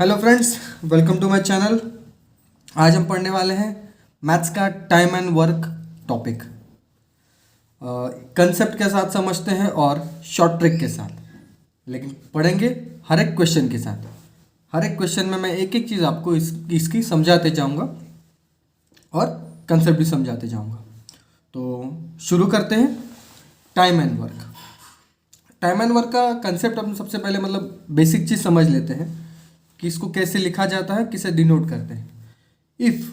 Hello friends, welcome to my channel. आज हम पढ़ने वाले हैं मैथ्स का time and work topic. Concept के साथ समझते हैं और शॉर्ट ट्रिक के साथ, लेकिन पढ़ेंगे हर एक क्वेश्चन के साथ। हर एक क्वेश्चन में मैं एक एक चीज़ आपको इसकी समझाते जाऊंगा और कंसेप्ट भी समझाते जाऊंगा। तो शुरू करते हैं time and work. Time and work का कंसेप्ट हम सबसे पहले बेसिक चीज़ समझ लेते हैं कि इसको कैसे लिखा जाता है, किसे डिनोट करते हैं। If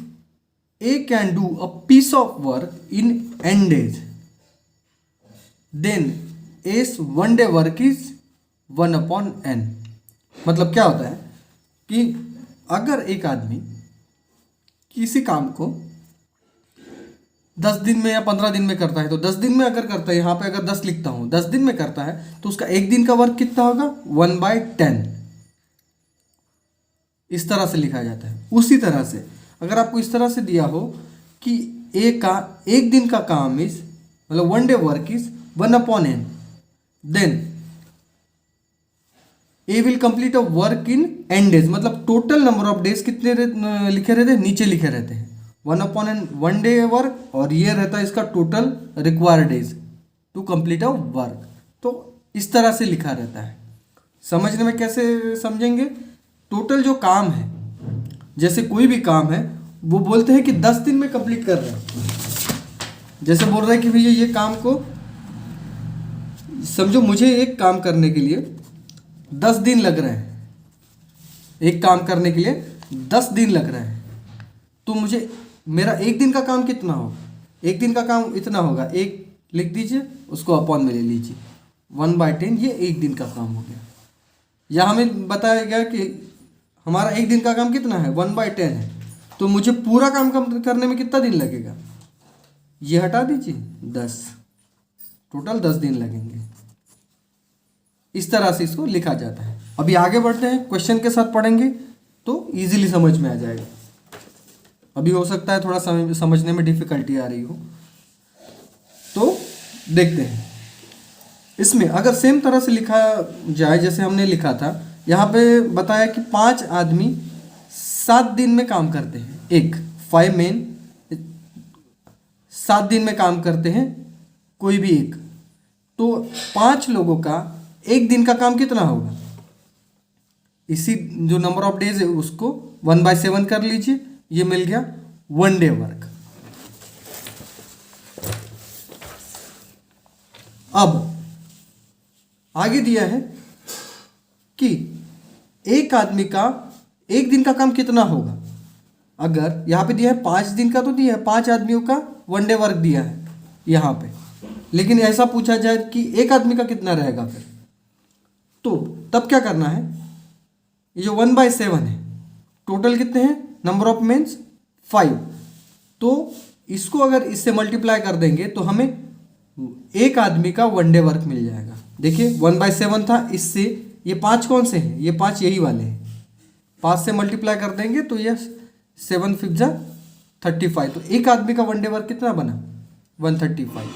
A can do a piece of work in n days, then A's one day work is 1/n। मतलब क्या होता है कि अगर एक आदमी किसी काम को 10 दिन में या 15 दिन में करता है, तो 10 दिन में अगर करता है, यहाँ पे अगर 10 लिखता हूँ, 10 दिन में करता है, तो उसका एक दिन का वर्क कितना होगा? 1/10। इस तरह से लिखा जाता है। उसी तरह से अगर आपको इस तरह से दिया हो कि ए का एक दिन का काम is one day work is 1/n, then A will complete a work in n days। मतलब टोटल नंबर ऑफ डेज कितने लिखे रहते हैं? नीचे लिखे रहते हैं 1/n, वन डे वर्क, और ये रहता है इसका total required days to complete a work. तो इस तरह से लिखा रहता है। समझने में कैसे समझेंगे? टोटल जो काम है, जैसे कोई भी काम है, वो बोलते हैं कि 10 दिन में कंप्लीट कर रहे हैं। जैसे बोल रहे हैं कि भैया ये काम को समझो, मुझे एक काम करने के लिए 10 दिन लग रहे हैं। एक काम करने के लिए 10 दिन लग रहे हैं, तो मुझे मेरा एक दिन का काम कितना होगा? एक दिन का काम इतना होगा, एक लिख दीजिए, उसको अपॉन में ले लीजिए, 1/10। ये एक दिन का काम हो गया। या हमें बताया गया कि हमारा एक दिन का काम कितना है? 1/10 है, तो मुझे पूरा काम करने में कितना दिन लगेगा? ये हटा दीजिए, 10। टोटल 10 दिन लगेंगे। इस तरह से इसको लिखा जाता है। अभी आगे बढ़ते हैं, क्वेश्चन के साथ पढ़ेंगे तो इजीली समझ में आ जाएगा। अभी हो सकता है थोड़ा समझने में डिफिकल्टी आ रही हो, तो देखते हैं। इसमें अगर सेम तरह से लिखा जाए जैसे हमने लिखा था, यहाँ पे बताया कि 5 आदमी 7 दिन में काम करते हैं। 5 मेन 7 दिन में काम करते हैं, कोई भी एक, तो 5 लोगों का एक दिन का काम कितना होगा? इसी जो नंबर ऑफ डेज है उसको 1/7 कर लीजिए, ये मिल गया वन डे वर्क। अब आगे दिया है कि एक आदमी का एक दिन का काम कितना होगा। अगर यहाँ पे दिया है 5 दिन का, तो दिया है 5 आदमियों का वन डे वर्क दिया है यहाँ पे, लेकिन ऐसा पूछा जाए कि एक आदमी का कितना रहेगा फिर, तो तब क्या करना है? ये जो 1/7 है, टोटल कितने हैं? नंबर ऑफ मेंस 5, तो इसको अगर इससे मल्टीप्लाई कर देंगे तो हमें एक आदमी का वन डे वर्क मिल जाएगा। देखिए 1/7 था, इससे ये 5 कौन से हैं? ये 5 यही वाले हैं। 5 से मल्टीप्लाई कर देंगे तो ये 7 5 जा 35, तो एक आदमी का वन डे वर्क कितना बना? 135।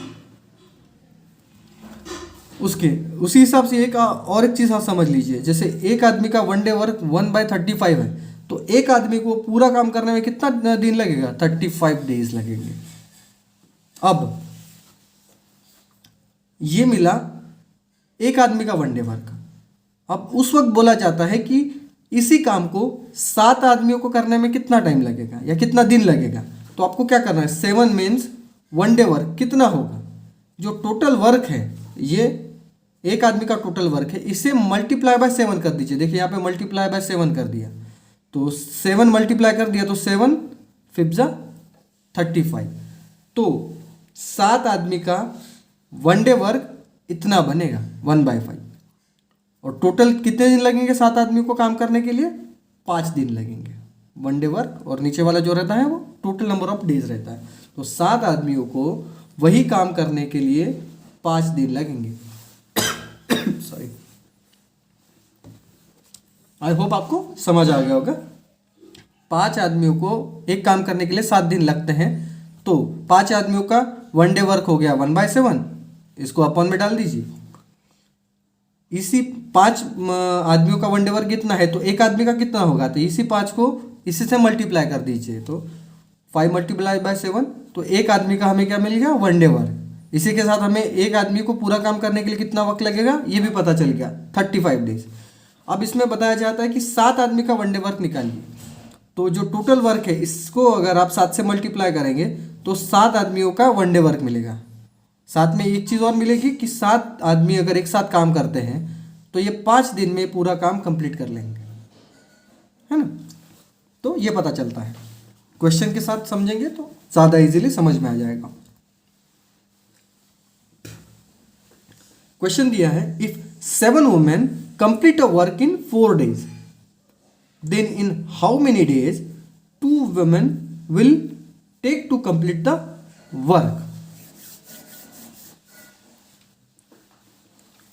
उसी हिसाब से और एक चीज़ आप समझ लीजिए। जैसे एक आदमी का वन डे वर्क 1/35 है, तो एक आदमी को पूरा काम करने में कितना दिन लगेगा? 35 डेज लगेंगे। अब ये मिला एक आदमी का वन डे वर्क। अब उस वक्त बोला जाता है कि इसी काम को 7 आदमियों को करने में कितना टाइम लगेगा या कितना दिन लगेगा। तो आपको क्या करना है? 7 मीन्स वन डे वर्क कितना होगा? जो टोटल वर्क है, ये एक आदमी का टोटल वर्क है, इसे मल्टीप्लाई बाय 7 कर दीजिए। देखिए यहाँ पे मल्टीप्लाई बाय 7 कर दिया, तो 7 मल्टीप्लाई कर दिया, तो 7 5 जा 35, तो 7 आदमी का वन डे वर्क इतना बनेगा 1/5। और टोटल कितने दिन लगेंगे 7 आदमियों को काम करने के लिए? 5 दिन लगेंगे वन डे वर्क, और नीचे वाला जो रहता है वो टोटल नंबर ऑफ डेज रहता है। तो 7 आदमियों को वही काम करने के लिए 5 दिन लगेंगे। सॉरी, आई होप आपको समझ आ गया होगा। 5 आदमियों को एक काम करने के लिए 7 दिन लगते हैं, तो 5 आदमियों का वन डे वर्क हो गया 1/7, इसको अपॉन में डाल दीजिए। इसी 5 आदमियों का वन डे वर्क कितना है, तो एक आदमी का कितना होगा, तो इसी 5 को इसी से मल्टीप्लाई कर दीजिए, तो 5 मल्टीप्लाई बाय 7, तो एक आदमी का हमें क्या मिल गया, वन डे वर्क। इसी के साथ हमें एक आदमी को पूरा काम करने के लिए कितना वक्त लगेगा ये भी पता चल गया, 35 डेज। अब इसमें बताया जाता है कि 7 आदमी का वन डे वर्क निकालिए, तो जो टोटल वर्क है इसको अगर आप 7 से मल्टीप्लाई करेंगे तो 7 आदमियों का वन डे वर्क मिलेगा। साथ में एक चीज़ और मिलेगी कि 7 आदमी अगर एक साथ काम करते हैं तो ये 5 दिन में पूरा काम कंप्लीट कर लेंगे, है ना। तो ये पता चलता है, क्वेश्चन के साथ समझेंगे तो ज़्यादा इजीली समझ में आ जाएगा। क्वेश्चन दिया है, if 7 women complete a work in 4 days, then in how many days 2 women will take to complete the work।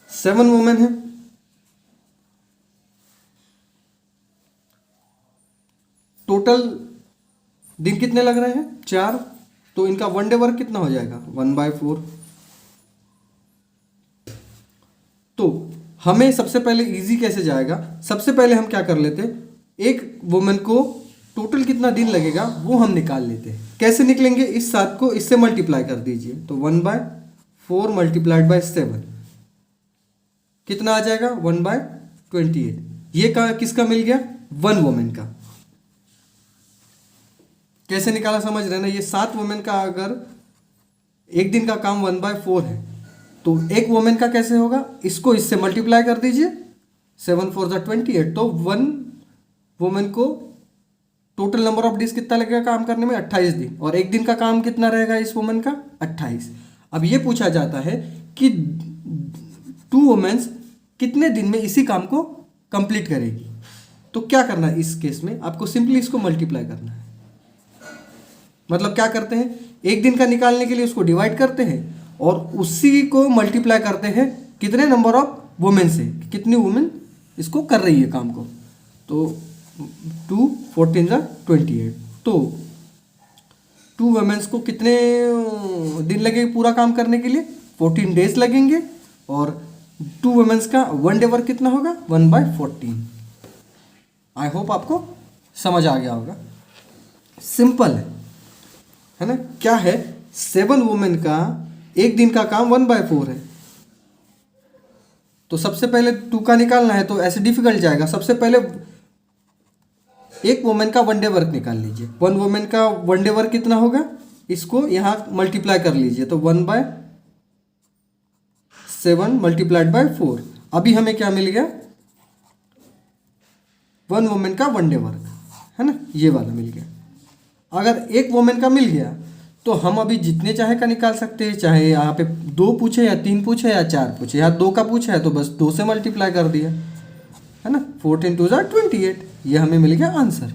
7 women है, टोटल दिन कितने लग रहे हैं, 4, तो इनका वन डे वर्क कितना हो जाएगा, 1/4। तो हमें सबसे पहले इजी कैसे जाएगा, सबसे पहले हम क्या कर लेते हैं, एक वुमेन को टोटल कितना दिन लगेगा वो हम निकाल लेते हैं। कैसे निकलेंगे, इस 7 को इससे मल्टीप्लाई कर दीजिए, तो 1/4 मल्टीप्लाइड बाय 7 कितना आ जाएगा, 1/28। ये का किसका मिल गया, 1 वुमेन का। कैसे निकाला समझ रहे ना, ये 7 वुमेन का अगर एक दिन का काम 1/4 है तो एक वुमेन का कैसे होगा, इसको इससे मल्टीप्लाई कर दीजिए, 7 4 28, तो 1 वुमेन को टोटल नंबर ऑफ डेज कितना लगेगा काम करने में, 28 दिन, और एक दिन का काम कितना रहेगा इस वुमेन का, 28। अब ये पूछा जाता है कि 2 वुमेन्स कितने दिन में इसी काम को कंप्लीट करेगी, तो क्या करना है इस केस में, आपको सिंपली इसको मल्टीप्लाई करना है। मतलब क्या करते हैं, एक दिन का निकालने के लिए उसको डिवाइड करते हैं और उसी को मल्टीप्लाई करते हैं कितने नंबर ऑफ वुमेन से, कितनी वुमेन इसको कर रही है काम को, तो 2 14 28, तो 2 वुमेन्स को कितने दिन लगेंगे पूरा काम करने के लिए, 14 डेज लगेंगे, और 2 वुमेन्स का वन डे वर्क कितना होगा, 1/14। आई होप आपको समझ आ गया होगा, सिंपल है ना। क्या है, 7 वुमेन का एक दिन का काम 1/4 है, तो सबसे पहले 2 का निकालना है, तो ऐसे डिफिकल्ट जाएगा। सबसे पहले एक वुमेन का वन डे वर्क निकाल लीजिए, 1 वुमेन का वन डे वर्क कितना होगा, इसको यहाँ मल्टीप्लाई कर लीजिए, तो 1/7 मल्टीप्लाइड बाय 4। अभी हमें क्या मिल गया, 1 वुमेन का वन डे वर्क, है ना, ये वाला मिल गया। अगर एक वुमेन का मिल गया तो हम अभी जितने चाहे का निकाल सकते हैं, चाहे यहाँ पे 2 पूछे या 3 पूछे या 4 पूछे, यहाँ 2 का पूछा है तो बस 2 से मल्टीप्लाई कर दिया, है ना, 14 2 28, ये हमें मिल गया आंसर।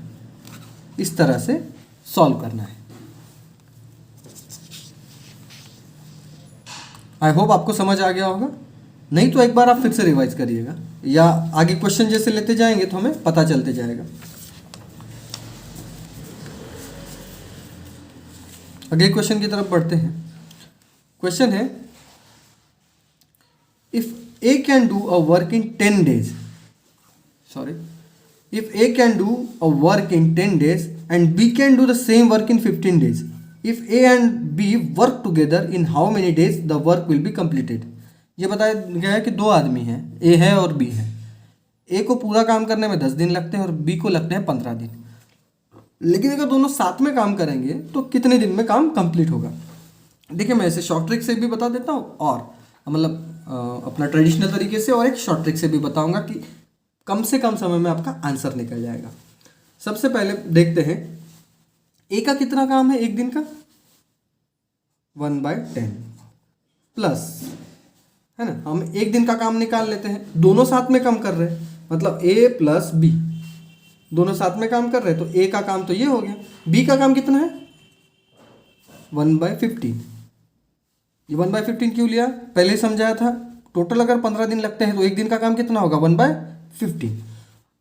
इस तरह से सॉल्व करना है। आई होप आपको समझ आ गया होगा, नहीं तो एक बार आप फिर से रिवाइज करिएगा, या आगे क्वेश्चन जैसे लेते जाएंगे तो हमें पता चलते जाएगा। अगले क्वेश्चन की तरफ बढ़ते हैं। क्वेश्चन है, if A can do a work in 10 days, if A can do a work in 10 days and B can do the same work in 15 days, if A and B work together in how many days the work will be completed। ये बताया गया है कि 2 आदमी हैं, A है और B है। A को पूरा काम करने में 10 दिन लगते हैं और B को लगते हैं 15 दिन, लेकिन अगर दोनों साथ में काम करेंगे तो कितने दिन में काम कंप्लीट होगा। देखिए मैं इसे शॉर्ट ट्रिक से भी बता देता हूँ, और मतलब अपना ट्रेडिशनल तरीके से, और एक शॉर्ट ट्रिक से भी बताऊंगा कि कम से कम समय में आपका आंसर निकल जाएगा। सबसे पहले देखते हैं ए का कितना काम है एक दिन का, 1/10 प्लस, है ना, हम एक दिन का काम निकाल लेते हैं, दोनों साथ में काम कर रहे हैं, मतलब ए प्लस बी दोनों साथ में काम कर रहे हैं, तो ए का काम तो ये हो गया, बी का काम कितना है 1/15। ये 1/15 क्यों लिया, पहले ही समझाया था, टोटल अगर 15 दिन लगते हैं तो एक दिन का काम कितना होगा 1/15।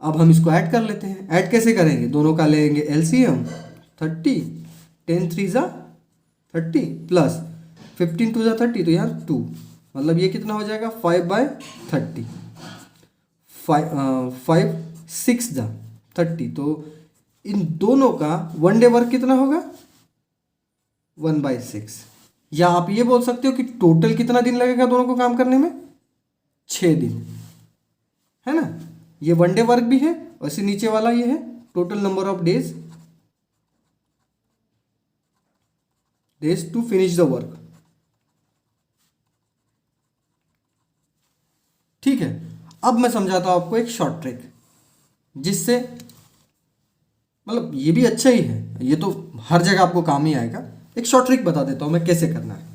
अब हम इसको ऐड कर लेते हैं, ऐड कैसे करेंगे, दोनों का लेंगे एलसीएम, 30 10 3 ज़ा 30 प्लस 15 2 ज़ा 30, तो यहाँ 2, मतलब ये कितना हो जाएगा 5/30। फाइव सिक्स जा 30, तो इन दोनों का वन डे वर्क कितना होगा? 1/6। या आप ये बोल सकते हो कि टोटल कितना दिन लगेगा दोनों को काम करने में? 6 दिन, है ना। ये वन डे वर्क भी है, वैसे नीचे वाला ये है total number of days to finish the work. ठीक है, अब मैं समझाता हूं आपको एक शॉर्ट ट्रिक, जिससे मतलब ये भी अच्छा ही है, ये तो हर जगह आपको काम ही आएगा। एक शॉर्ट ट्रिक बता देता हूं मैं कैसे करना है।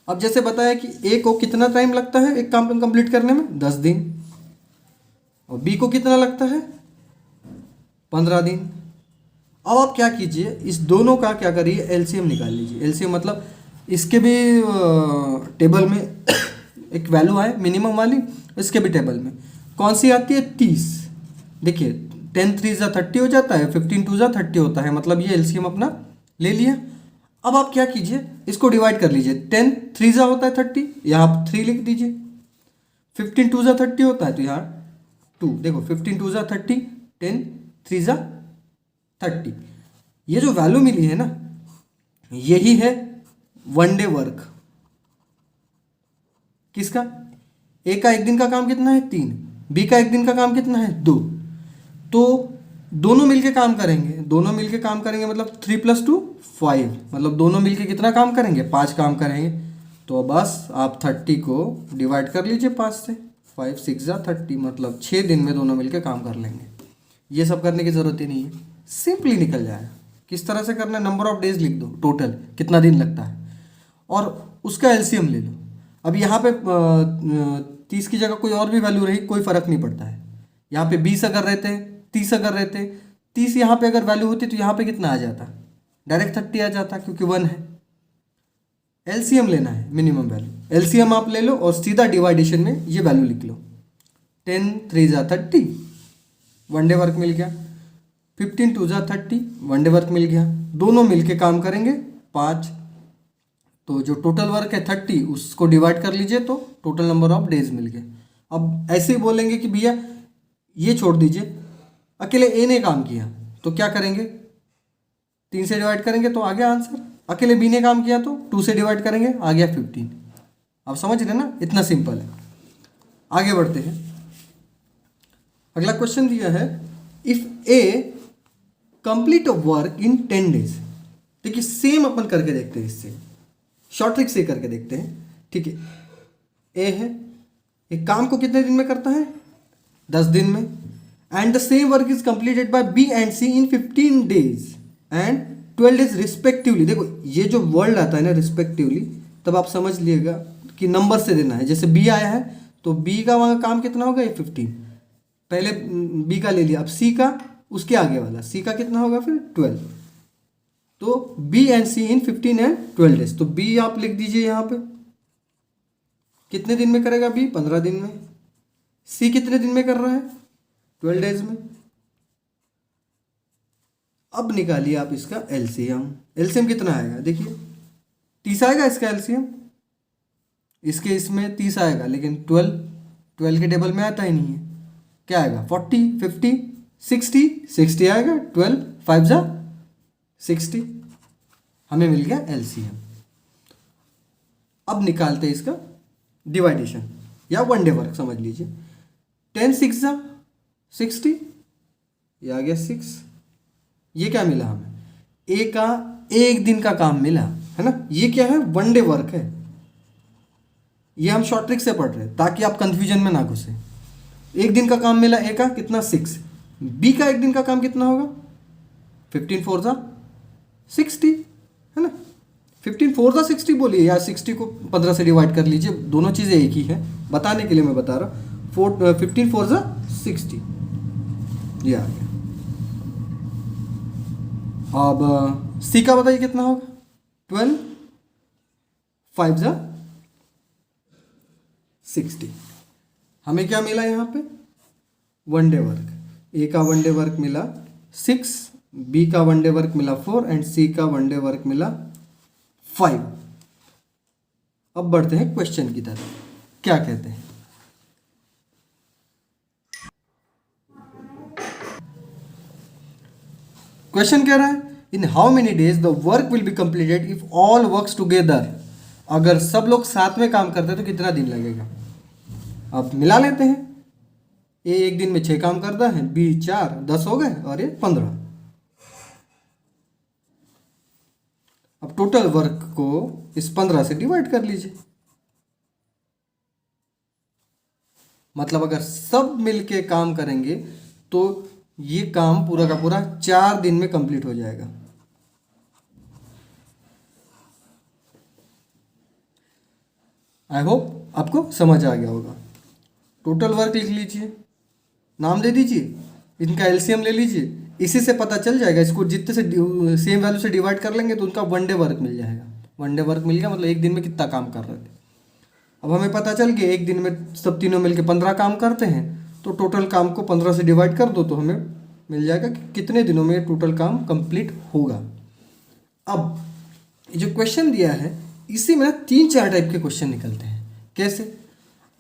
अब जैसे बताया कि ए को कितना टाइम लगता है एक काम कंप्लीट करने में? 10 दिन। और बी को कितना लगता है? 15 दिन। अब आप क्या कीजिए, इस दोनों का क्या करिए, एलसीएम निकाल लीजिए। एलसीएम मतलब इसके भी टेबल में एक वैल्यू आए मिनिमम वाली, इसके भी टेबल में कौन सी आती है? 30। देखिए 10 3 जा 30 हो जाता है, 15 2 जा 30 होता है, मतलब ये एलसीएम अपना ले लिया। अब आप क्या कीजिए, इसको डिवाइड कर लीजिए। 10 3 जा होता है 30, यहाँ आप 3 लिख दीजिए। 15 2 जा 30 होता है, तो यहाँ 2। देखो 15 2 जा 30, 10 3 जा 30। ये जो वैल्यू मिली है ना, यही है वन डे वर्क। किसका? ए का एक दिन का काम कितना है? 3। बी का एक दिन का काम कितना है? 2। तो दोनों मिलके काम करेंगे, दोनों मिलके काम करेंगे मतलब 3 + 2 5, मतलब दोनों मिलके कितना काम करेंगे? 5 काम करेंगे। तो बस आप 30 को डिवाइड कर लीजिए 5 से। 5 6 जा 30, मतलब 6 दिन में दोनों मिलके काम कर लेंगे। ये सब करने की ज़रूरत ही नहीं है, सिंपली निकल जाएगा। किस तरह से करना है? नंबर ऑफ डेज लिख दो, टोटल कितना दिन लगता है, और उसका एलसीएम ले लो। अब यहाँ पे 30 की जगह कोई और भी वैल्यू रही, कोई फ़र्क नहीं पड़ता है। यहाँ पे 20 अगर रहते, 30 अगर रहते, 30 यहाँ पे अगर वैल्यू होती तो यहाँ पे कितना आ जाता? डायरेक्ट 30 आ जाता, क्योंकि 1 है। एलसीएम लेना है, मिनिमम वैल्यू। एलसीएम आप ले लो और सीधा डिवाइडेशन में ये वैल्यू लिख लो। 10 3 जा 30, वन डे वर्क मिल गया। 15 2 जा 30, वन डे वर्क मिल गया। दोनों मिलके काम करेंगे 5, तो जो टोटल वर्क है 30, उसको डिवाइड कर लीजिए तो टोटल नंबर ऑफ डेज मिल गए। अब ऐसे ही बोलेंगे कि भैया ये छोड़ दीजिए, अकेले ए ने काम किया तो क्या करेंगे? 3 से डिवाइड करेंगे तो आ गया आंसर। अकेले बी ने काम किया तो 2 से डिवाइड करेंगे, आ गया 15। आप समझ रहे ना, इतना सिंपल है। आगे बढ़ते हैं। अगला क्वेश्चन दिया है, if A complete work in 10 days. देखिए सेम अपन करके देखते हैं, इससे शॉर्ट ट्रिक से करके देखते हैं। ठीक है, ए है, एक काम को कितने दिन में करता है? 10 दिन में। And the same work is completed by B and C in 15 days and 12 days respectively. देखो ये जो वर्ड आता है ना रिस्पेक्टिवली, तब आप समझ लीजिएगा कि नंबर से देना है। जैसे बी आया है तो बी का वहाँ काम कितना होगा? ये 15, पहले बी का ले लिया। अब सी का, उसके आगे वाला सी का कितना होगा फिर? 12। तो B and C in 15 and 12 days. तो बी आप लिख दीजिए यहाँ पे, कितने दिन में करेगा बी? 15 दिन में। सी कितने दिन में कर रहा है? 12 डेज में। अब निकालिए आप इसका एलसीएम। एलसीएम कितना आएगा? देखिए 30 आएगा इसका एलसीएम, इसके इसमें 30 आएगा, लेकिन 12 के टेबल में आता ही नहीं है। क्या आएगा? 40 50 60 आएगा। 12 5 जा 60, हमें मिल गया एलसीएम। अब निकालते हैं इसका डिवाइडेशन या वन डे वर्क, समझ लीजिए। 10 6 जा 60, ये आ गया 6। ये क्या मिला हमें? ए का एक दिन का काम मिला, है ना। ये क्या है? वन डे वर्क है। ये हम शॉर्ट ट्रिक से पढ़ रहे हैं ताकि आप कंफ्यूजन में ना घुसे। एक दिन का काम मिला ए का, कितना? 6। बी का एक दिन का काम कितना होगा? 15 4 जा 60, है ना। 15 4 जा 60 बोलिए, या 60 को 15 से डिवाइड कर लीजिए, दोनों चीज़ें एक ही है, बताने के लिए मैं बता रहा हूँ। 15 4 जा 60, ये आ गया। अब सी का बताइए कितना होगा? 12 5 जा 60। हमें क्या मिला यहाँ पे? One day work. ए का वन डे वर्क मिला 6, बी का वन डे वर्क मिला 4 एंड सी का वन डे वर्क मिला 5। अब बढ़ते हैं क्वेश्चन की तरफ। क्या कहते हैं? क्वेश्चन कह रहा है इन how many days the work will be completed if all works together. अगर सब लोग साथ में काम करते हैं तो कितना दिन लगेगा। अब मिला लेते हैं, ए एक दिन में 6 काम करता है, बी 4, 10 हो गए और ये 15। अब टोटल वर्क को इस 15 से डिवाइड कर लीजिए। मतलब अगर सब मिलके काम करेंगे तो ये काम पूरा का पूरा 4 दिन में कंप्लीट हो जाएगा। आई होप आपको समझ आ गया होगा। टोटल वर्क लिख लीजिए, नाम दे दीजिए, इनका एलसीएम ले लीजिए, इसी से पता चल जाएगा। इसको जितने से सेम वैल्यू से डिवाइड कर लेंगे तो उनका 1 डे वर्क मिल जाएगा। 1 डे वर्क मिल गया मतलब एक दिन में कितना काम कर रहे थे। अब हमें पता चल गया एक दिन में सब तीनों मिलके 15 काम करते हैं, तो टोटल काम को 15 से डिवाइड कर दो तो हमें मिल जाएगा कि कितने दिनों में टोटल काम कंप्लीट होगा। अब ये जो क्वेश्चन दिया है इसी में 3-4 टाइप के क्वेश्चन निकलते हैं। कैसे?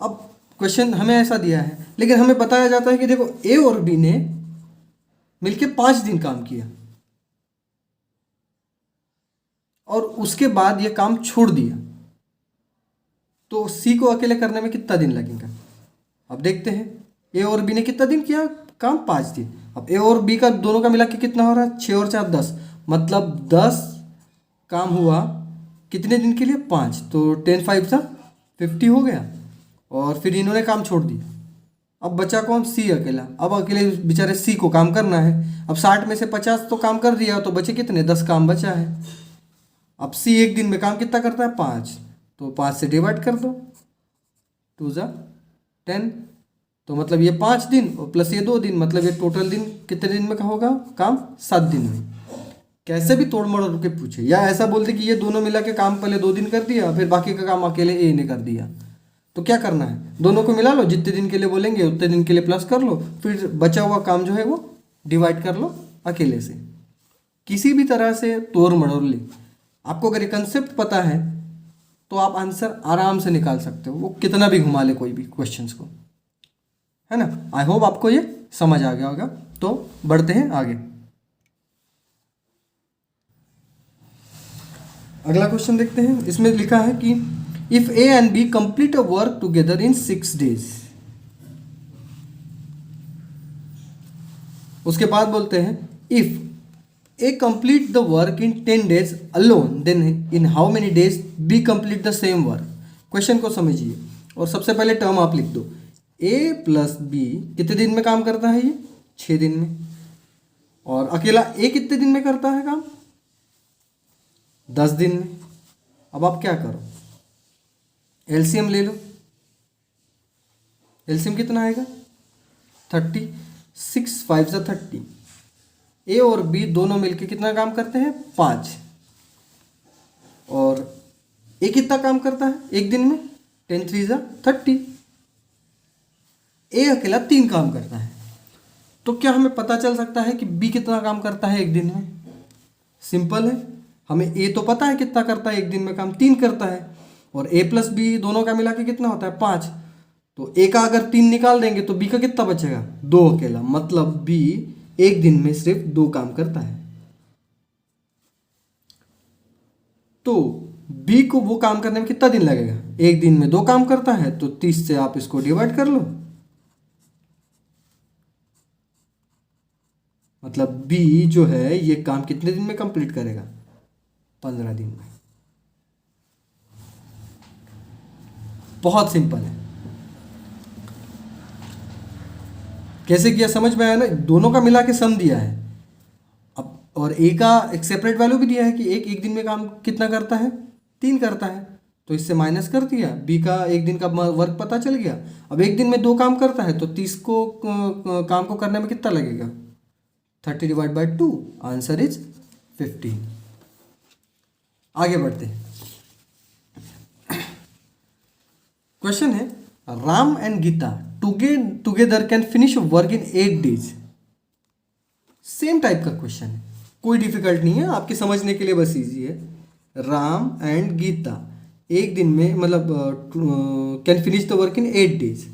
अब क्वेश्चन हमें ऐसा दिया है लेकिन हमें बताया जाता है कि देखो ए और बी ने मिलके 5 दिन काम किया और उसके बाद ये काम छोड़ दिया, तो सी को अकेले करने में कितना दिन लगेगा। अब देखते हैं ए और बी ने कितना दिन किया काम, 5 दिन। अब ए और बी का दोनों का मिला के कितना हो रहा है, 6 और 4 10, मतलब 10 काम हुआ कितने दिन के लिए, 5। तो 10 5 50 हो गया और फिर इन्होंने काम छोड़ दिया। अब बचा कौन, सी अकेला। अब अकेले बेचारे सी को काम करना है। अब 60 में से 50 तो काम कर दिया तो बचे कितने, 10 काम बचा है। अब सी एक दिन में काम कितना करता है, 5, तो 5 से डिवाइड कर दो, 2 × 10, तो मतलब ये 5 दिन और प्लस ये 2 दिन, मतलब ये टोटल दिन कितने दिन में होगा काम, 7 दिन में। कैसे भी तोड़ मरोड़ के पूछे, या ऐसा बोलते कि ये दोनों मिला के काम पहले 2 दिन कर दिया फिर बाकी का काम अकेले ए ने कर दिया। तो क्या करना है, दोनों को मिला लो, जितने दिन के लिए बोलेंगे उतने दिन के लिए प्लस कर लो, फिर बचा हुआ काम जो है वो डिवाइड कर लो अकेले से। किसी भी तरह से तोड़ मरोड़ ले, आपको अगर ये कंसेप्ट पता है तो आप आंसर आराम से निकाल सकते हो, वो कितना भी घुमा ले कोई भी क्वेश्चंस को, है ना। आई होप आपको ये समझ आ गया होगा। तो बढ़ते हैं आगे। अगला क्वेश्चन देखते हैं। इसमें लिखा है कि if A and B complete a work together in 6 days। उसके बाद बोलते हैं if A complete the work in 10 days alone then in how many days B complete the same work. Question को समझिए और सबसे पहले टर्म आप लिख दो, ए प्लस बी कितने दिन में काम करता है, ये 6 दिन में। और अकेला ए कितने दिन में करता है काम, 10 दिन में। अब आप क्या करो, एलसीएम ले लो। एलसीएम कितना आएगा, 30, 6 5 30। ए और बी दोनों मिलके कितना काम करते हैं, 5। और ए कितना काम करता है एक दिन में, 10 3 30। ए अकेला 3 काम करता है। तो क्या हमें पता चल सकता है कि बी कितना काम करता है एक दिन में? सिंपल है, हमें ए तो पता है कितना करता है एक दिन में काम, 3 करता है। और ए प्लस बी दोनों का मिला के कितना होता है, 5। तो ए का अगर 3 निकाल देंगे तो बी का कितना बचेगा, 2 अकेला। मतलब बी एक दिन में सिर्फ 2 काम करता है। तो बी को वो काम करने में कितना दिन लगेगा, एक दिन में 2 काम करता है, तो 30 से आप इसको डिवाइड कर लो। मतलब बी जो है ये काम कितने दिन में कंप्लीट करेगा, 15 दिन में। बहुत सिंपल है। कैसे किया समझ में आया ना, दोनों का मिला के सम दिया है। अब और ए का एक सेपरेट वैल्यू भी दिया है कि एक दिन में काम कितना करता है, 3 करता है, तो इससे माइनस कर दिया। बी का एक दिन का वर्क पता चल गया। अब एक दिन में 2 काम करता है तो 30 को काम को करने में कितना लगेगा, 30 डिवाइड बाई 2, आंसर इज 15। आगे बढ़ते हैं। क्वेश्चन है Ram and Gita together can finish work in 8 days। Same type का क्वेश्चन है, कोई डिफिकल्ट नहीं है, आपके समझने के लिए बस इजी है। राम एंड गीता एक दिन में मतलब can finish the work in 8 days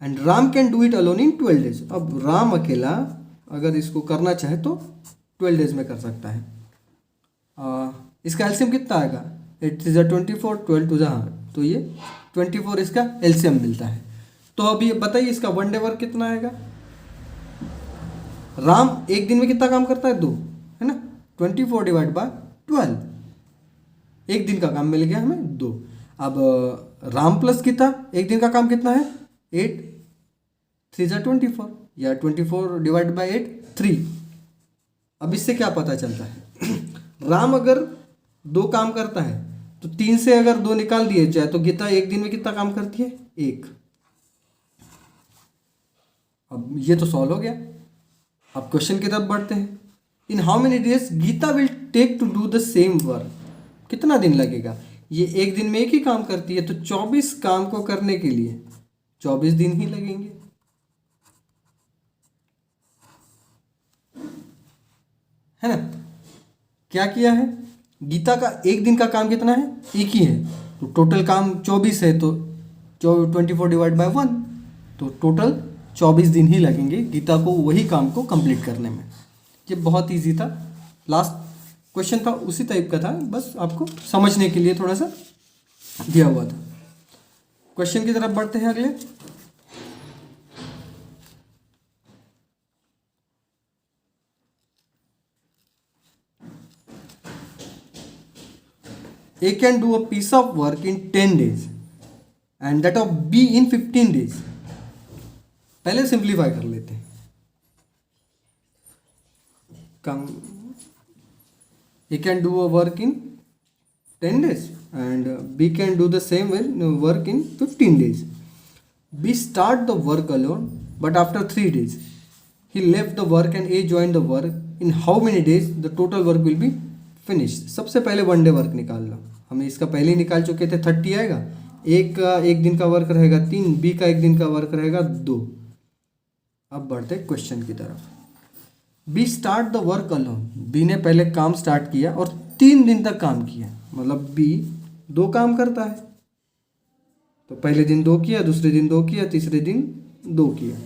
and Ram can do it alone in 12 days। अब राम अकेला अगर इसको करना चाहे तो 12 डेज में कर सकता है। इसका एलसीएम कितना आएगा? 8 3 जा 24, 12 2 जा, तो ये 24 इसका एलसीएम मिलता है। तो अभी बताइए इसका वन डे वर्क कितना आएगा? राम एक दिन में कितना काम करता है? 2, है ना। 24 डिवाइड बाय 12, एक दिन का काम मिल गया हमें 2। अब राम प्लस गीता एक दिन का काम कितना है? 8 3 जा 24, या 24 डिवाइड बाय 8 3। अब इससे क्या पता चलता है? राम अगर 2 काम करता है तो 3 से अगर 2 निकाल दिए जाए तो गीता एक दिन में कितना काम करती है? 1। अब ये तो सॉल्व हो गया। अब क्वेश्चन की तरफ बढ़ते हैं। In how many days Gita will take to do the same work? कितना दिन लगेगा? ये एक दिन में एक ही काम करती है, तो 24 काम को करने के लिए 24 दिन ही लगेंगे। है ना। क्या किया है? गीता का एक दिन का काम कितना है? एक ही है, तो टोटल काम 24 है, तो 24 डिवाइड बाय 1, तो टोटल 24 दिन ही लगेंगे गीता को वही काम को कंप्लीट करने में। ये बहुत इजी था। लास्ट क्वेश्चन था उसी टाइप का था, बस आपको समझने के लिए थोड़ा सा दिया हुआ था। क्वेश्चन की तरफ बढ़ते हैं अगले। A can do a piece of work in 10 days and that of B in 15 days. पहले सिंप्लीफाई कर लेते हैं। कम A can do a work in 10 days and B can do the same work in 15 days. B start the work alone, but after 3 days he left the work and A joined the work. In how many days the total work will be finished? सबसे पहले one day work निकाल लो। हमें इसका पहले ही निकाल चुके थे, 30 आएगा। एक का एक दिन का वर्क रहेगा 3, बी का एक दिन का वर्क रहेगा 2। अब बढ़ते क्वेश्चन की तरफ। B start the work alone, B ने पहले काम स्टार्ट किया और 3 दिन तक काम किया, मतलब बी 2 काम करता है, तो पहले दिन 2 किया, दूसरे दिन 2 किया, तीसरे दिन 2 किया,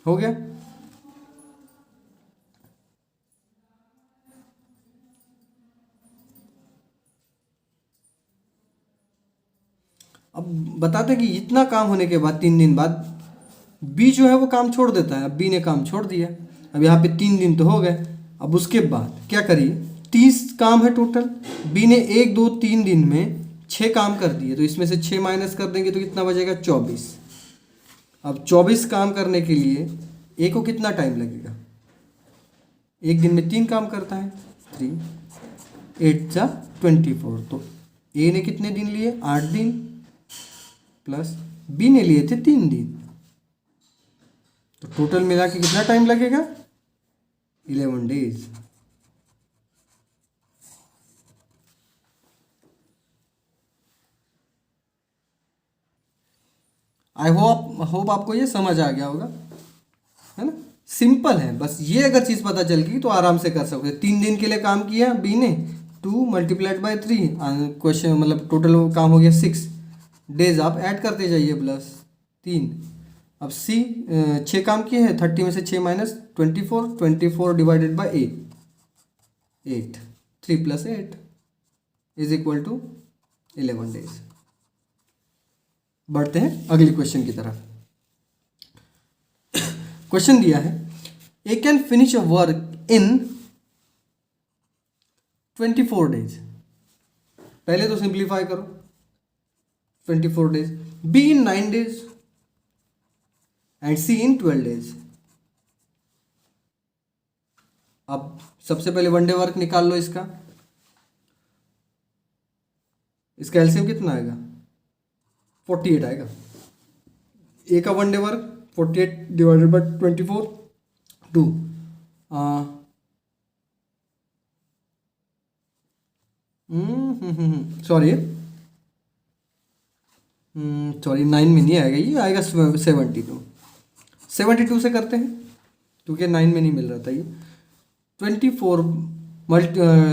हो गया। अब बताते कि इतना काम होने के बाद 3 दिन बाद बी जो है वो काम छोड़ देता है। अब बी ने काम छोड़ दिया, अब यहाँ पे 3 दिन तो हो गए। अब उसके बाद क्या करिए, 30 काम है टोटल। बी ने 1 2 3 दिन में 6 काम कर दिए, तो इसमें से 6 माइनस कर देंगे तो कितना बचेगा? 24। अब 24 काम करने के लिए ए को कितना टाइम लगेगा? एक दिन में 3 काम करता है, 3 8 जा 24, तो ए ने कितने दिन लिए? 8 दिन, प्लस बी ने लिए थे 3 दिन, तो टोटल मिला के कितना टाइम लगेगा? 11 डेज। आई होप आपको ये समझ आ गया होगा, है ना। सिंपल है, बस ये अगर चीज़ पता चल गई तो आराम से कर सकते। 3 दिन के लिए काम किया बी ने, 2 मल्टीप्लाइड बाय 3, क्वेश्चन मतलब टोटल काम हो गया 6 डेज। आप ऐड करते जाइए, प्लस 3। अब सी 6 काम किए हैं, 30 में से 6 minus 24 divided by 8 3 + 8 is equal to 11 days. बढ़ते हैं अगले क्वेश्चन की तरफ। क्वेश्चन दिया है, A can finish a work in 24 days. पहले तो सिंप्लीफाई करो, 24 days, B in 9 days and C in 12 days. अब सबसे पहले वन डे वर्क निकाल लो इसका एलसीएम कितना आएगा? 48 आएगा। ए का one day work 48 divided by 24 2 sorry 9 में नहीं आएगा, ये आएगा 72 से करते हैं, क्योंकि 9 में नहीं मिल रहा था ये।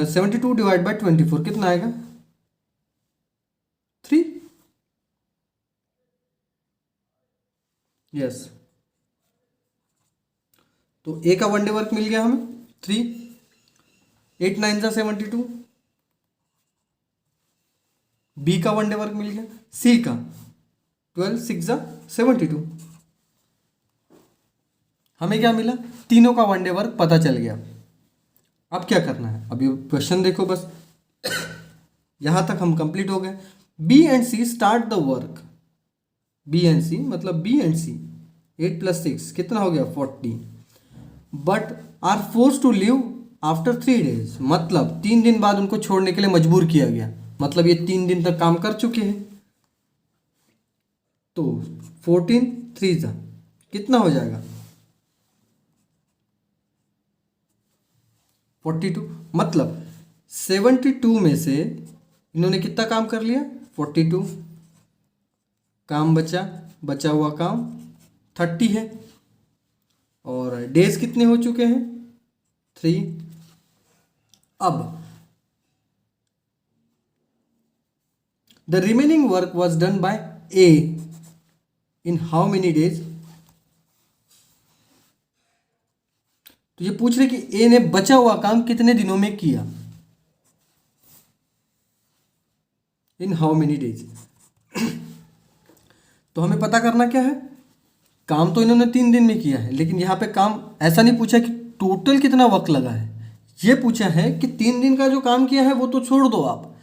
72 डिवाइड बाय 24 कितना आएगा? 3। यस, तो ए का वन डे वर्क मिल गया हमें 3, 8 9 जा 72, बी का वनडे वर्क मिल गया, सी का 12 6 जा 72। हमें क्या मिला, तीनों का वनडे वर्क पता चल गया। अब क्या करना है, अब ये क्वेश्चन देखो बस, यहां तक हम कंप्लीट हो गए। B and C start the work, B and C मतलब बी एंड सी 8 + 6 कितना हो गया 40, but are force to leave after 3 days, मतलब 3 दिन बाद उनको छोड़ने के लिए मजबूर किया गया, मतलब ये 3 दिन तक काम कर चुके हैं। तो 14 3 जा कितना हो जाएगा 42, मतलब 72 में से इन्होंने कितना काम कर लिया 42, काम बचा हुआ काम 30 है, और डेज कितने हो चुके हैं 3। अब the remaining work was done by A in how many days, तो ये पूछ रहे कि ए ने बचा हुआ काम कितने दिनों में किया, इन हाउ मेनी डेज। तो हमें पता करना क्या है, काम तो इन्होंने 3 दिन में किया है, लेकिन यहाँ पे काम ऐसा नहीं पूछा कि टोटल कितना वक्त लगा है, ये पूछा है कि 3 दिन का जो काम किया है वो तो छोड़ दो आप,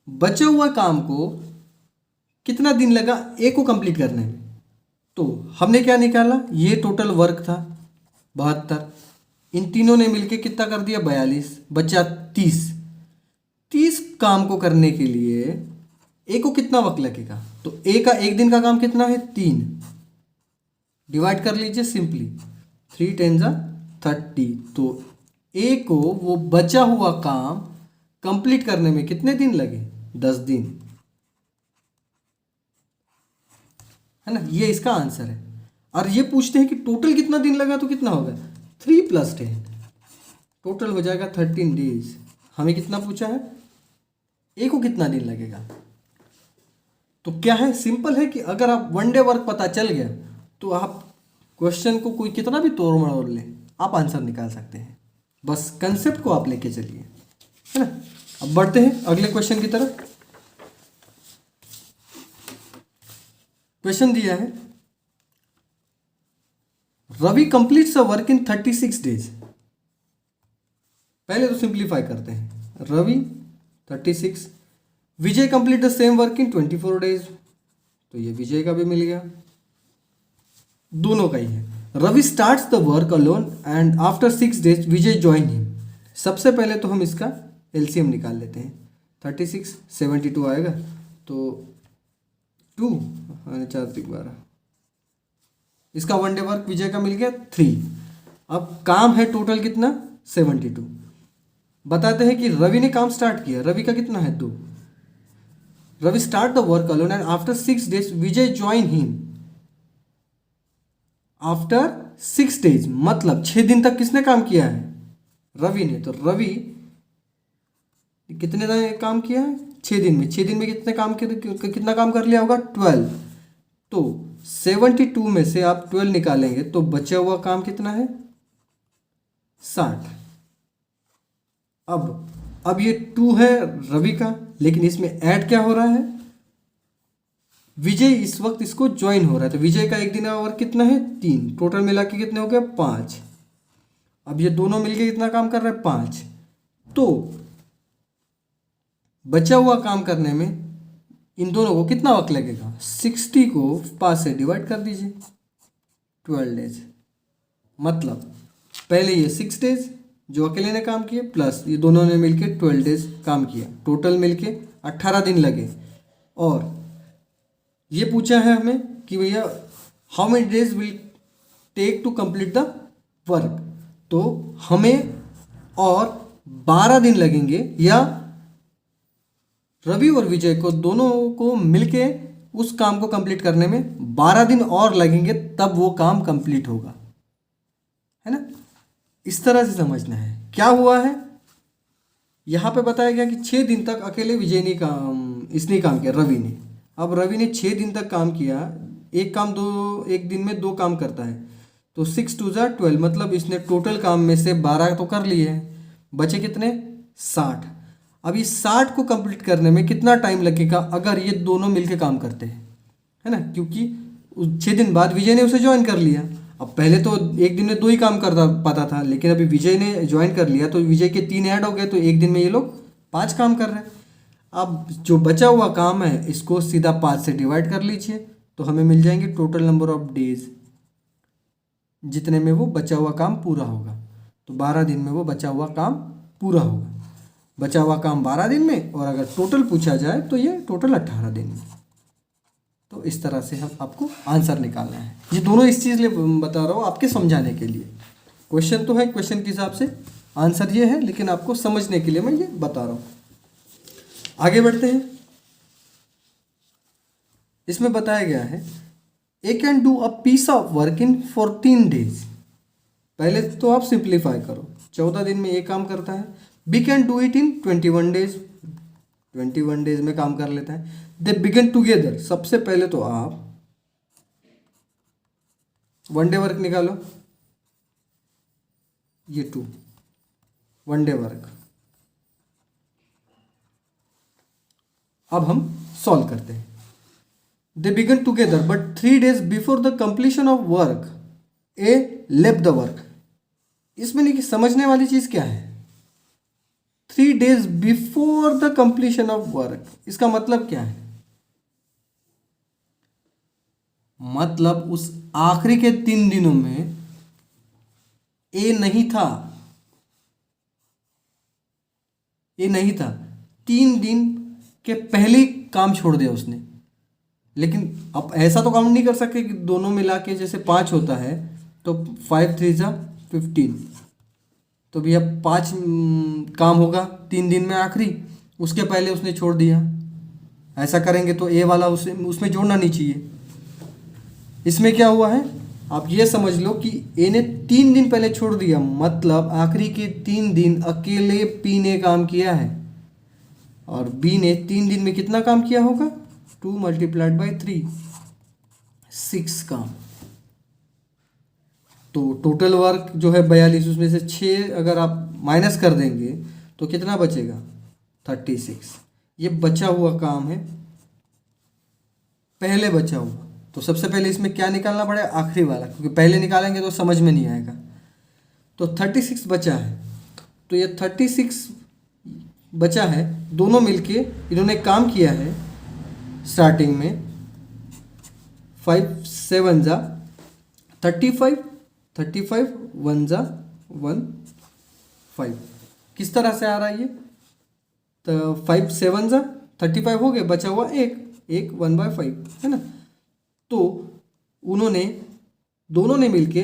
बचे हुआ काम को कितना दिन लगा ए को कंप्लीट करने में। तो हमने क्या निकाला, ये टोटल वर्क था 72, इन तीनों ने मिलके कितना कर दिया 42, बचा 30 काम को करने के लिए ए को कितना वक्त लगेगा, तो ए का एक दिन का काम कितना है 3, डिवाइड कर लीजिए सिंपली, 3 10 जा 30, तो ए को वो बचा हुआ काम कंप्लीट करने में कितने दिन लगे 10 दिन, है ना, ये इसका आंसर है। और ये पूछते हैं कि टोटल कितना दिन लगा, तो कितना होगा 3 + 10, टोटल हो जाएगा 13 डेज। हमें कितना पूछा है, ए को कितना दिन लगेगा। तो क्या है, सिंपल है कि अगर आप वनडे वर्क पता चल गया तो आप क्वेश्चन को कोई कितना भी तोड़ मरोड़ ले आप आंसर निकाल सकते हैं, बस कंसेप्ट को आप लेके चलिए, है ना। अब बढ़ते हैं अगले क्वेश्चन की तरफ। क्वेश्चन दिया है, Ravi completes a work in 36 days. पहले तो सिंप्लीफाई करते हैं, Ravi 36, Vijay complete the same work in 24 days, तो ये विजय का भी मिल गया, दोनों का ही है। Ravi starts the work alone and after 6 days Vijay join him. सबसे पहले तो हम इसका एलसीएम निकाल लेते हैं, 36 72 आएगा, तो 2 4 3 12, इसका वनडे वर्क विजय का मिल गया 3। अब काम है टोटल कितना 72, बताते हैं कि रवि ने काम स्टार्ट किया, रवि का कितना है 2, Ravi start the work alone and after 6 days Vijay join him. After 6 days मतलब 6 दिन तक किसने काम किया है रवि ने, तो रवि कितने दिन काम किया है 6 दिन में, 6 दिन में कितना काम कर लिया होगा 12, तो 72 में से आप 12 निकालेंगे तो बचा हुआ काम कितना है 60। अब ये 2 है रवि का, लेकिन इसमें ऐड क्या हो रहा है, विजय इस वक्त इसको ज्वाइन हो रहा है, तो विजय का एक दिन और कितना है 3, टोटल मिला के कितने हो गए 5। अब ये दोनों मिलके कितना काम कर रहे हैं 5, तो बचा हुआ काम करने में इन दोनों को कितना वक्त लगेगा, 60 को 5 से डिवाइड कर दीजिए, 12 डेज, मतलब पहले ये 6 डेज जो अकेले ने काम किए प्लस ये दोनों ने मिलके 12 डेज काम किया, टोटल मिलके 18 दिन लगे। और ये पूछा है हमें कि भैया how many days will take to complete the work, तो हमें और 12 दिन लगेंगे, या रवि और विजय को दोनों को मिलके उस काम को कंप्लीट करने में 12 दिन और लगेंगे, तब वो काम कंप्लीट होगा, है ना। इस तरह से समझना है। क्या हुआ है यहाँ पे बताया गया कि 6 दिन तक अकेले विजय ने इसने काम किया रवि ने। अब रवि ने 6 दिन तक काम किया, एक दिन में 2 काम करता है, तो 6 2 जा 12, मतलब इसने टोटल काम में से 12 तो कर लिए हैं, बचे कितने 60। अब ये 60 को कंप्लीट करने में कितना टाइम लगेगा अगर ये दोनों मिलके काम करते हैं, है ना, क्योंकि 6 दिन बाद विजय ने उसे ज्वाइन कर लिया। अब पहले तो एक दिन में 2 ही काम करता पाता था, लेकिन अभी विजय ने ज्वाइन कर लिया तो विजय के 3 ऐड हो गए, तो एक दिन में ये लोग 5 काम कर रहे हैं। अब जो बचा हुआ काम है इसको सीधा 5 से डिवाइड कर लीजिए, तो हमें मिल जाएंगे टोटल नंबर ऑफ डेज जितने में वो बचा हुआ काम पूरा होगा। तो 12 दिन में वो बचा हुआ काम पूरा होगा। बचा हुआ काम 12 दिन में, और अगर टोटल पूछा जाए तो ये टोटल 18 दिन में। तो इस तरह से हम आपको आंसर निकालना है। ये दोनों इस चीज़ लिए बता रहा हूँ आपके समझाने के लिए। क्वेश्चन तो है, क्वेश्चन के हिसाब से आंसर ये है, लेकिन आपको समझने के लिए मैं ये बता रहा हूँ। आगे बढ़ते हैं। इसमें बताया गया है A can do a piece of work in 14 days. पहले तो आप सिंप्लीफाई करो, 14 दिन में ये काम करता है। B can do it in 21 days, 21 days में काम कर लेता है। दे बिगिन टुगेदर, सबसे पहले तो आप 1 डे वर्क निकालो, ये 2 1 डे वर्क। अब हम सॉल्व करते हैं। दे begin together but 3 days before the completion of work A left the work. इसमें नहीं कि समझने वाली चीज क्या है, 3 days before the completion of work, इसका मतलब क्या है? मतलब उस आखिरी के 3 दिनों में ए नहीं था, ये नहीं था, 3 दिन के पहले ही काम छोड़ दिया उसने। लेकिन अब ऐसा तो काम नहीं कर सकते कि दोनों मिला के जैसे 5 होता है तो 5 3 जा 15, तो भैया 5 काम होगा 3 दिन में आखिरी, उसके पहले उसने छोड़ दिया। ऐसा करेंगे तो ए वाला उसमें जोड़ना नहीं चाहिए। इसमें क्या हुआ है आप ये समझ लो कि ए ने 3 दिन पहले छोड़ दिया, मतलब आखिरी के 3 दिन अकेले पी ने काम किया है, और बी ने 3 दिन में कितना काम किया होगा? 2 × 3 6 काम। तो टोटल वर्क जो है 42, उसमें से 6 अगर आप माइनस कर देंगे तो कितना बचेगा? 36। ये बचा हुआ काम है, पहले बचा हुआ। तो सबसे पहले इसमें क्या निकालना पड़ेगा? आखिरी वाला, क्योंकि पहले निकालेंगे तो समझ में नहीं आएगा। तो 36 बचा है, तो ये 36 बचा है, दोनों मिलके इन्होंने काम किया है स्टार्टिंग में 5 7 जा 35, 35 1 जा 1 5। किस तरह से आ रहा है ये? तो 5 7 जा 35 हो गए, बचा हुआ एक 1/5 है ना। तो उन्होंने दोनों ने मिलके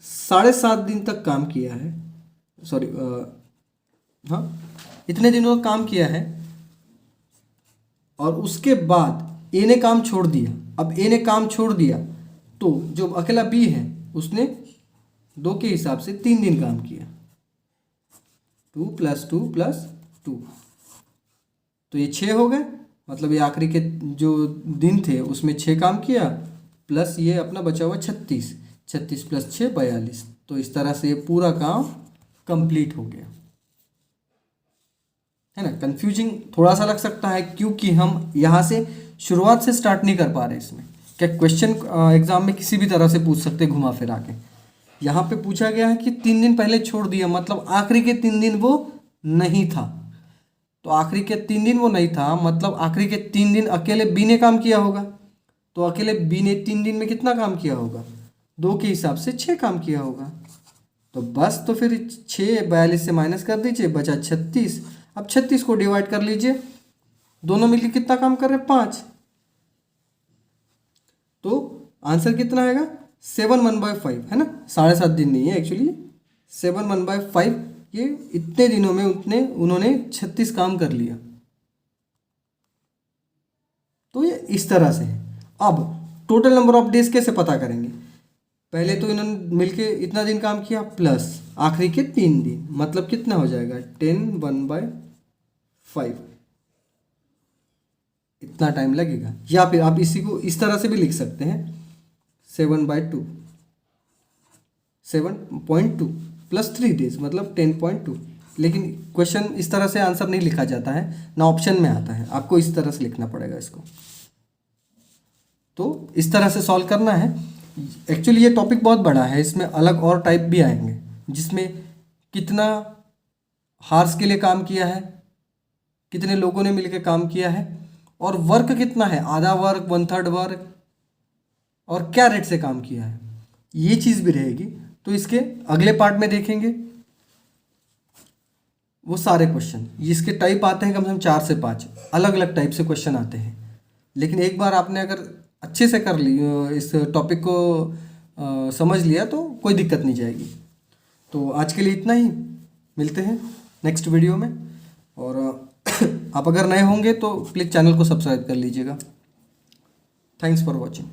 7.5 दिन तक काम किया है, सॉरी हाँ इतने दिनों तक काम किया है, और उसके बाद ए ने काम छोड़ दिया। अब ए ने काम छोड़ दिया तो जो अकेला बी है उसने 2 के हिसाब से 3 दिन काम किया, 2 + 2 + 2, तो ये 6 हो गए। मतलब ये आखिरी के जो दिन थे उसमें 6 काम किया, प्लस ये अपना बचा हुआ 36 + 6 42। तो इस तरह से ये पूरा काम कंप्लीट हो गया, है ना। कंफ्यूजिंग थोड़ा सा लग सकता है क्योंकि हम यहाँ से शुरुआत से स्टार्ट नहीं कर पा रहे इसमें। क्या क्वेश्चन एग्जाम में किसी भी तरह से पूछ सकते घुमा फिरा के। यहाँ पे पूछा गया है कि 3 दिन पहले छोड़ दिया, मतलब आखिरी के 3 दिन वो नहीं था। तो आखिरी के 3 दिन वो नहीं था, मतलब आखिरी के 3 दिन अकेले बी ने काम किया होगा। तो अकेले बी ने 3 दिन में कितना काम किया होगा? 2 के हिसाब से 6 काम किया होगा। तो बस, तो फिर 6 42 से माइनस कर दीजिए, बचा 36। अब 36 को डिवाइड कर लीजिए, दोनों मिलकर कितना काम कर रहे हैं? 5। तो आंसर कितना आएगा? 7 1/5 है ना। 7.5 दिन नहीं है एक्चुअली, 7 1/5। ये इतने दिनों में उन्होंने 36 काम कर लिया। तो ये इस तरह से है। अब टोटल नंबर ऑफ डेज कैसे पता करेंगे? पहले तो इन्होंने मिलके इतना दिन काम किया, प्लस आखिरी के 3 दिन, मतलब कितना हो जाएगा? 10 1/5। इतना टाइम लगेगा। या फिर आप इसी को इस तरह से भी लिख सकते हैं, 7/2 7.2 + 3 days मतलब 10.2। लेकिन क्वेश्चन इस तरह से आंसर नहीं लिखा जाता है, ना ऑप्शन में आता है, आपको इस तरह से लिखना पड़ेगा इसको। तो इस तरह से सॉल्व करना है। एक्चुअली ये टॉपिक बहुत बड़ा है, इसमें अलग और टाइप भी आएंगे, जिसमें कितना हार्स के लिए काम किया है, कितने लोगों ने मिलकर काम किया है, और वर्क कितना है, आधा वर्क, 1/3 वर्क, और क्या रेट से काम किया है, ये चीज़ भी रहेगी। तो इसके अगले पार्ट में देखेंगे वो सारे क्वेश्चन। इसके टाइप आते हैं कम से कम 4 से 5 अलग अलग टाइप से क्वेश्चन आते हैं। लेकिन एक बार आपने अगर अच्छे से कर ली, इस टॉपिक को समझ लिया, तो कोई दिक्कत नहीं जाएगी। तो आज के लिए इतना ही, मिलते हैं नेक्स्ट वीडियो में। और आप अगर नए होंगे तो प्लीज़ चैनल को सब्सक्राइब कर लीजिएगा। Thanks for watching.